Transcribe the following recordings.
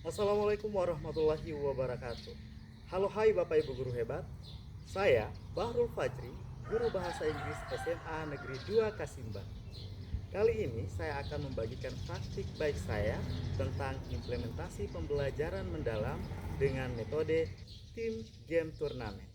Assalamualaikum warahmatullahi wabarakatuh. Halo hai Bapak Ibu guru hebat. Saya Bahrul Fajri, guru bahasa Inggris SMA Negeri 2 Kasimba. Kali ini saya akan membagikan praktik baik saya tentang implementasi pembelajaran mendalam dengan metode Team Game Turnamen.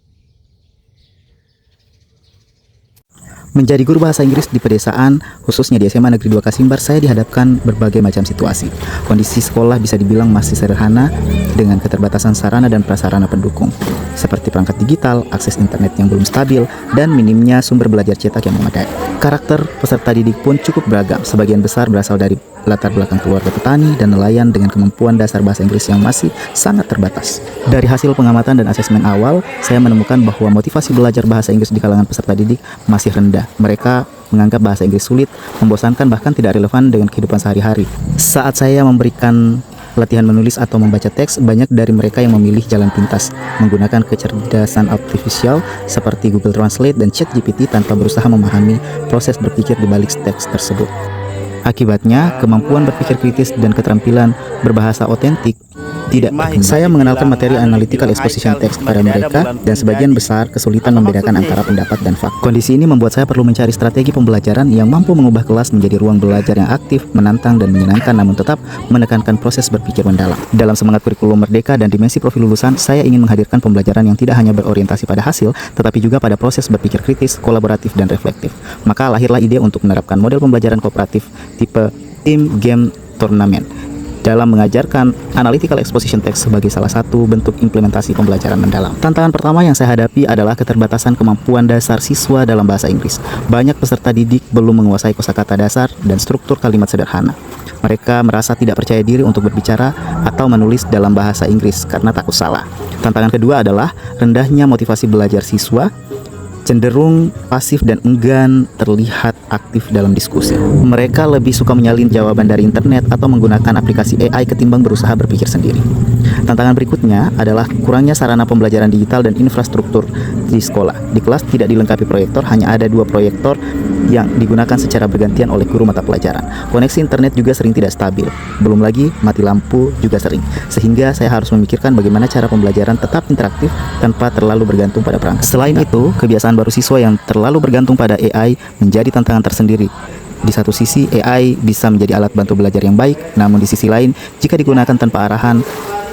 Menjadi guru bahasa Inggris di pedesaan, khususnya di SMA Negeri 2 Kasimbar, saya dihadapkan berbagai macam situasi. Kondisi sekolah bisa dibilang masih sederhana dengan keterbatasan sarana dan prasarana pendukung, seperti perangkat digital, akses internet yang belum stabil, dan minimnya sumber belajar cetak yang memadai. Karakter peserta didik pun cukup beragam, sebagian besar berasal dari latar belakang keluarga petani dan nelayan dengan kemampuan dasar bahasa Inggris yang masih sangat terbatas. Dari hasil pengamatan dan asesmen awal, saya menemukan bahwa motivasi belajar bahasa Inggris di kalangan peserta didik masih rendah. Mereka menganggap bahasa Inggris sulit, membosankan, bahkan tidak relevan dengan kehidupan sehari-hari. Saat saya memberikan latihan menulis atau membaca teks, banyak dari mereka yang memilih jalan pintas, menggunakan kecerdasan artifisial seperti Google Translate dan ChatGPT tanpa berusaha memahami proses berpikir di balik teks tersebut. Akibatnya, kemampuan berpikir kritis dan keterampilan berbahasa otentik tidak berkembang. Saya mengenalkan materi analytical exposition text kepada mereka dan sebagian besar kesulitan membedakan antara pendapat dan fakta. Kondisi ini membuat saya perlu mencari strategi pembelajaran yang mampu mengubah kelas menjadi ruang belajar yang aktif, menantang, dan menyenangkan, namun tetap menekankan proses berpikir mendalam. Dalam semangat kurikulum merdeka dan dimensi profil lulusan, saya ingin menghadirkan pembelajaran yang tidak hanya berorientasi pada hasil, tetapi juga pada proses berpikir kritis, kolaboratif, dan reflektif. Maka lahirlah ide untuk menerapkan model pembelajaran kooperatif tipe Team Game Turnamen dalam mengajarkan analytical exposition text sebagai salah satu bentuk implementasi pembelajaran mendalam. Tantangan pertama yang saya hadapi adalah keterbatasan kemampuan dasar siswa dalam bahasa Inggris. Banyak peserta didik belum menguasai kosakata dasar dan struktur kalimat sederhana. Mereka merasa tidak percaya diri untuk berbicara atau menulis dalam bahasa Inggris karena takut salah. Tantangan kedua adalah rendahnya motivasi belajar siswa, cenderung pasif dan enggan terlihat aktif dalam diskusi. Mereka lebih suka menyalin jawaban dari internet atau menggunakan aplikasi AI ketimbang berusaha berpikir sendiri. Tantangan berikutnya adalah kurangnya sarana pembelajaran digital dan infrastruktur di sekolah. Di kelas tidak dilengkapi proyektor, hanya ada 2 proyektor yang digunakan secara bergantian oleh guru mata pelajaran. Koneksi internet juga sering tidak stabil. Belum lagi mati lampu juga sering. Sehingga saya harus memikirkan bagaimana cara pembelajaran tetap interaktif tanpa terlalu bergantung pada perangkat. Selain itu, kebiasaan baru siswa yang terlalu bergantung pada AI menjadi tantangan tersendiri. Di satu sisi, AI bisa menjadi alat bantu belajar yang baik, namun di sisi lain, jika digunakan tanpa arahan,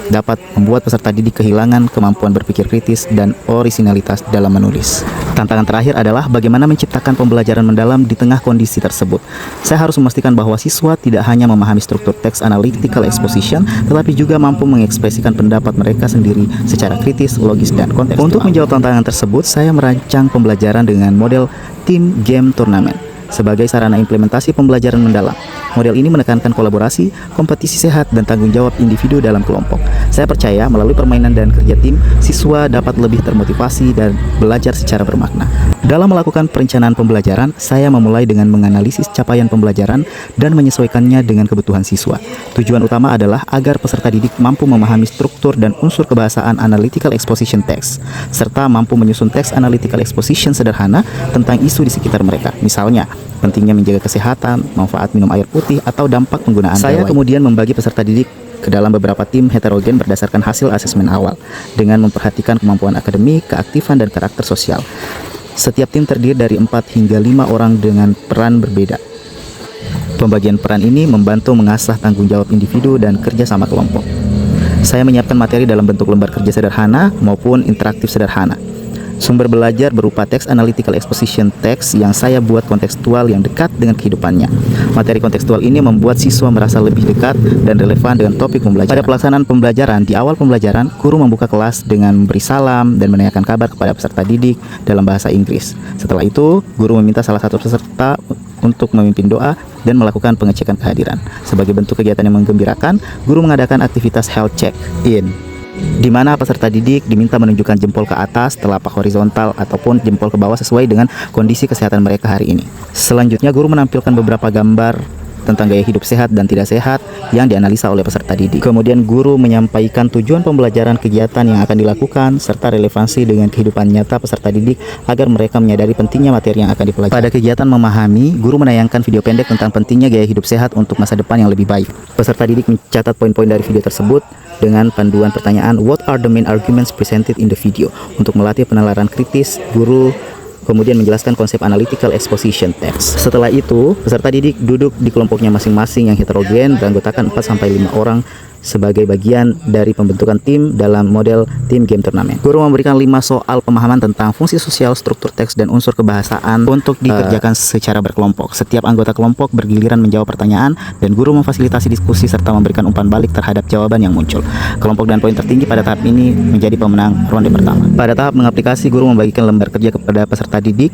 dapat membuat peserta didik kehilangan kemampuan berpikir kritis dan orisinalitas dalam menulis. Tantangan terakhir adalah bagaimana menciptakan pembelajaran mendalam di tengah kondisi tersebut. Saya harus memastikan bahwa siswa tidak hanya memahami struktur teks analytical exposition, tetapi juga mampu mengekspresikan pendapat mereka sendiri secara kritis, logis, dan kontekstual. Untuk menjawab tantangan tersebut, saya merancang pembelajaran dengan model Team Game Turnamen sebagai sarana implementasi pembelajaran mendalam. Model ini menekankan kolaborasi, kompetisi sehat, dan tanggung jawab individu dalam kelompok. Saya percaya melalui permainan dan kerja tim, siswa dapat lebih termotivasi dan belajar secara bermakna. Dalam melakukan perencanaan pembelajaran, saya memulai dengan menganalisis capaian pembelajaran dan menyesuaikannya dengan kebutuhan siswa. Tujuan utama adalah agar peserta didik mampu memahami struktur dan unsur kebahasaan analytical exposition text, serta mampu menyusun teks analytical exposition sederhana tentang isu di sekitar mereka. Misalnya, pentingnya menjaga kesehatan, manfaat minum air putih, atau dampak penggunaan gawai. Saya kemudian membagi peserta didik ke dalam beberapa tim heterogen berdasarkan hasil asesmen awal, dengan memperhatikan kemampuan akademik, keaktifan, dan karakter sosial. Setiap tim terdiri dari 4 hingga 5 orang dengan peran berbeda. Pembagian peran ini membantu mengasah tanggung jawab individu dan kerja sama kelompok. Saya menyiapkan materi dalam bentuk lembar kerja sederhana maupun interaktif sederhana. Sumber belajar berupa teks analytical exposition text yang saya buat kontekstual yang dekat dengan kehidupannya. Materi kontekstual ini membuat siswa merasa lebih dekat dan relevan dengan topik pembelajaran. Pada pelaksanaan pembelajaran, di awal pembelajaran, guru membuka kelas dengan memberi salam dan menanyakan kabar kepada peserta didik dalam bahasa Inggris. Setelah itu, guru meminta salah satu peserta untuk memimpin doa dan melakukan pengecekan kehadiran. Sebagai bentuk kegiatan yang menggembirakan, guru mengadakan aktivitas health check-in, di mana peserta didik diminta menunjukkan jempol ke atas, telapak horizontal, ataupun jempol ke bawah sesuai dengan kondisi kesehatan mereka hari ini. Selanjutnya, guru menampilkan beberapa gambar tentang gaya hidup sehat dan tidak sehat yang dianalisa oleh peserta didik. Kemudian guru menyampaikan tujuan pembelajaran, kegiatan yang akan dilakukan, serta relevansi dengan kehidupan nyata peserta didik agar mereka menyadari pentingnya materi yang akan dipelajari. Pada kegiatan memahami, guru menayangkan video pendek tentang pentingnya gaya hidup sehat untuk masa depan yang lebih baik. Peserta didik mencatat poin-poin dari video tersebut dengan panduan pertanyaan "What are the main arguments presented in the video?" Untuk melatih penalaran kritis, guru kemudian menjelaskan konsep analytical exposition text. Setelah itu, peserta didik duduk di kelompoknya masing-masing yang heterogen, beranggotakan 4-5 orang sebagai bagian dari pembentukan tim dalam model tim game turnamen. Guru memberikan 5 soal pemahaman tentang fungsi sosial, struktur teks, dan unsur kebahasaan untuk dikerjakan secara berkelompok. Setiap anggota kelompok bergiliran menjawab pertanyaan dan guru memfasilitasi diskusi serta memberikan umpan balik terhadap jawaban yang muncul. Kelompok dan poin tertinggi pada tahap ini menjadi pemenang ronde pertama. Pada tahap mengaplikasi, guru membagikan lembar kerja kepada peserta didik,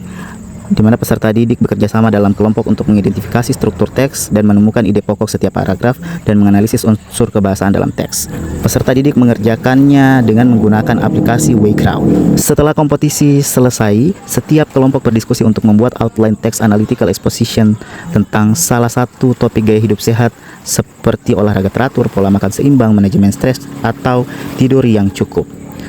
di mana peserta didik bekerja sama dalam kelompok untuk mengidentifikasi struktur teks dan menemukan ide pokok setiap paragraf dan menganalisis unsur kebahasaan dalam teks. Peserta didik mengerjakannya dengan menggunakan aplikasi Waycrowd. Setelah kompetisi selesai, setiap kelompok berdiskusi untuk membuat outline teks analytical exposition tentang salah satu topik gaya hidup sehat seperti olahraga teratur, pola makan seimbang, manajemen stres, atau tidur yang cukup.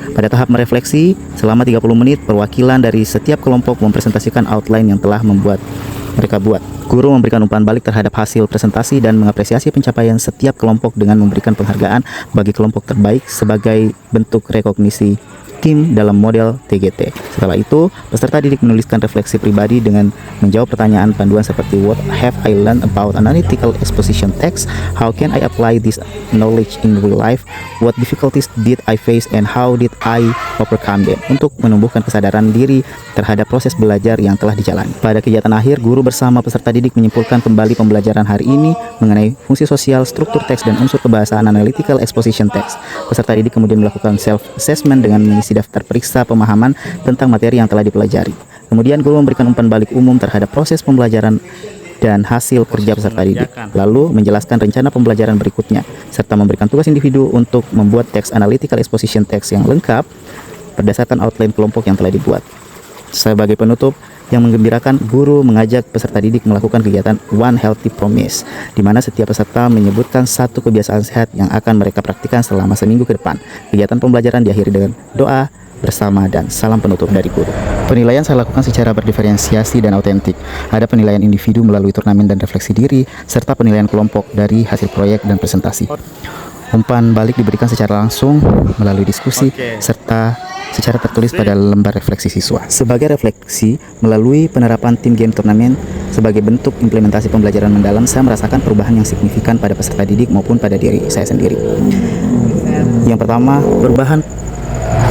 Pada tahap merefleksi, selama 30 menit, perwakilan dari setiap kelompok mempresentasikan outline yang telah mereka buat. Guru memberikan umpan balik terhadap hasil presentasi dan mengapresiasi pencapaian setiap kelompok dengan memberikan penghargaan bagi kelompok terbaik sebagai bentuk rekognisi tim dalam model TGT. Setelah itu, peserta didik menuliskan refleksi pribadi dengan menjawab pertanyaan panduan seperti "What have I learned about analytical exposition text? How can I apply this knowledge in real life? What difficulties did I face and how did I overcome them?" untuk menumbuhkan kesadaran diri terhadap proses belajar yang telah dijalani. Pada kegiatan akhir, guru bersama peserta didik menyimpulkan kembali pembelajaran hari ini mengenai fungsi sosial, struktur teks, dan unsur kebahasaan analytical exposition text. Peserta didik kemudian melakukan self-assessment dengan mengisi daftar periksa pemahaman tentang materi yang telah dipelajari. Kemudian guru memberikan umpan balik umum terhadap proses pembelajaran dan hasil kerja peserta didik, lalu menjelaskan rencana pembelajaran berikutnya, serta memberikan tugas individu untuk membuat teks analytical exposition text yang lengkap berdasarkan outline kelompok yang telah dibuat. Sebagai penutup yang menggembirakan, guru mengajak peserta didik melakukan kegiatan One Healthy Promise, di mana setiap peserta menyebutkan satu kebiasaan sehat yang akan mereka praktikkan selama seminggu ke depan. Kegiatan pembelajaran diakhiri dengan doa bersama dan salam penutup dari guru. Penilaian saya lakukan secara berdiferensiasi dan autentik. Ada penilaian individu melalui turnamen dan refleksi diri, serta penilaian kelompok dari hasil proyek dan presentasi. Umpan balik diberikan secara langsung melalui diskusi serta secara tertulis pada lembar refleksi siswa. Sebagai refleksi, melalui penerapan tim game turnamen sebagai bentuk implementasi pembelajaran mendalam, saya merasakan perubahan yang signifikan pada peserta didik maupun pada diri saya sendiri. Yang pertama, perubahan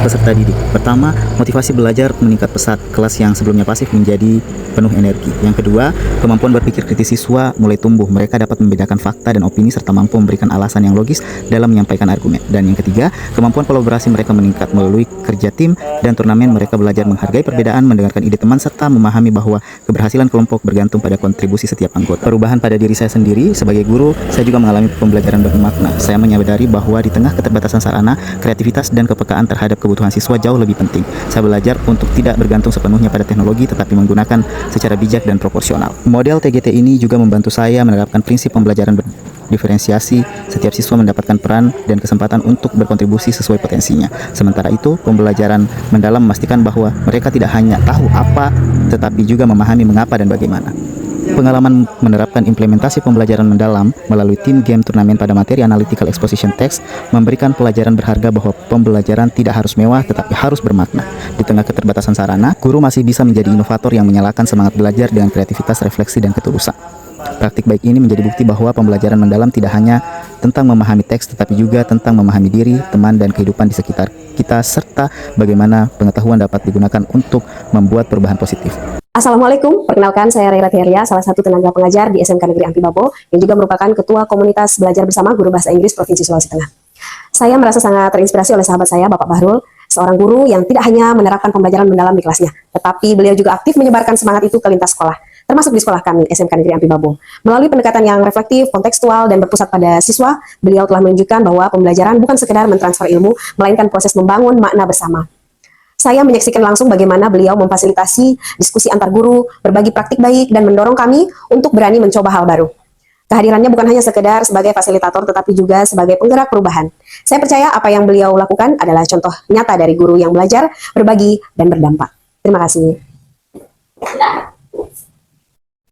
peserta didik. Pertama, motivasi belajar meningkat pesat. Kelas yang sebelumnya pasif menjadi penuh energi. Yang kedua, kemampuan berpikir kritis siswa mulai tumbuh. Mereka dapat membedakan fakta dan opini serta mampu memberikan alasan yang logis dalam menyampaikan argumen. Dan yang ketiga, kemampuan kolaborasi mereka meningkat melalui kerja tim dan turnamen. Mereka belajar menghargai perbedaan, mendengarkan ide teman, serta memahami bahwa keberhasilan kelompok bergantung pada kontribusi setiap anggota. Perubahan pada diri saya sendiri sebagai guru, saya juga mengalami pembelajaran bermakna. Saya menyadari bahwa di tengah keterbatasan sarana, kreativitas dan kepekaan terhadap kebutuhan siswa jauh lebih penting. Saya belajar untuk tidak bergantung sepenuhnya pada teknologi, tetapi menggunakan secara bijak dan proporsional. Model TGT ini juga membantu saya menerapkan prinsip pembelajaran berdiferensiasi. Setiap siswa mendapatkan peran dan kesempatan untuk berkontribusi sesuai potensinya. Sementara itu, pembelajaran mendalam memastikan bahwa mereka tidak hanya tahu apa, tetapi juga memahami mengapa dan bagaimana. Pengalaman menerapkan implementasi pembelajaran mendalam melalui tim game turnamen pada materi analytical exposition text memberikan pelajaran berharga bahwa pembelajaran tidak harus mewah tetapi harus bermakna. Di tengah keterbatasan sarana, guru masih bisa menjadi inovator yang menyalakan semangat belajar dengan kreativitas, refleksi, dan ketulusan. Praktik baik ini menjadi bukti bahwa pembelajaran mendalam tidak hanya tentang memahami teks tetapi juga tentang memahami diri, teman, dan kehidupan di sekitar kita, serta bagaimana pengetahuan dapat digunakan untuk membuat perubahan positif. Assalamualaikum, perkenalkan saya Rayla Theria, salah satu tenaga pengajar di SMK Negeri Ampi Babo, yang juga merupakan Ketua Komunitas Belajar Bersama Guru Bahasa Inggris Provinsi Sulawesi Tengah. Saya merasa sangat terinspirasi oleh sahabat saya, Bapak Bahrul, seorang guru yang tidak hanya menerapkan pembelajaran mendalam di kelasnya, tetapi beliau juga aktif menyebarkan semangat itu ke lintas sekolah, termasuk di sekolah kami, SMK Negeri Ampi Babo. Melalui pendekatan yang reflektif, kontekstual, dan berpusat pada siswa, beliau telah menunjukkan bahwa pembelajaran bukan sekedar mentransfer ilmu, melainkan proses membangun makna bersama. Saya menyaksikan langsung bagaimana beliau memfasilitasi diskusi antar guru, berbagi praktik baik, dan mendorong kami untuk berani mencoba hal baru. Kehadirannya bukan hanya sekedar sebagai fasilitator, tetapi juga sebagai penggerak perubahan. Saya percaya apa yang beliau lakukan adalah contoh nyata dari guru yang belajar, berbagi, dan berdampak. Terima kasih.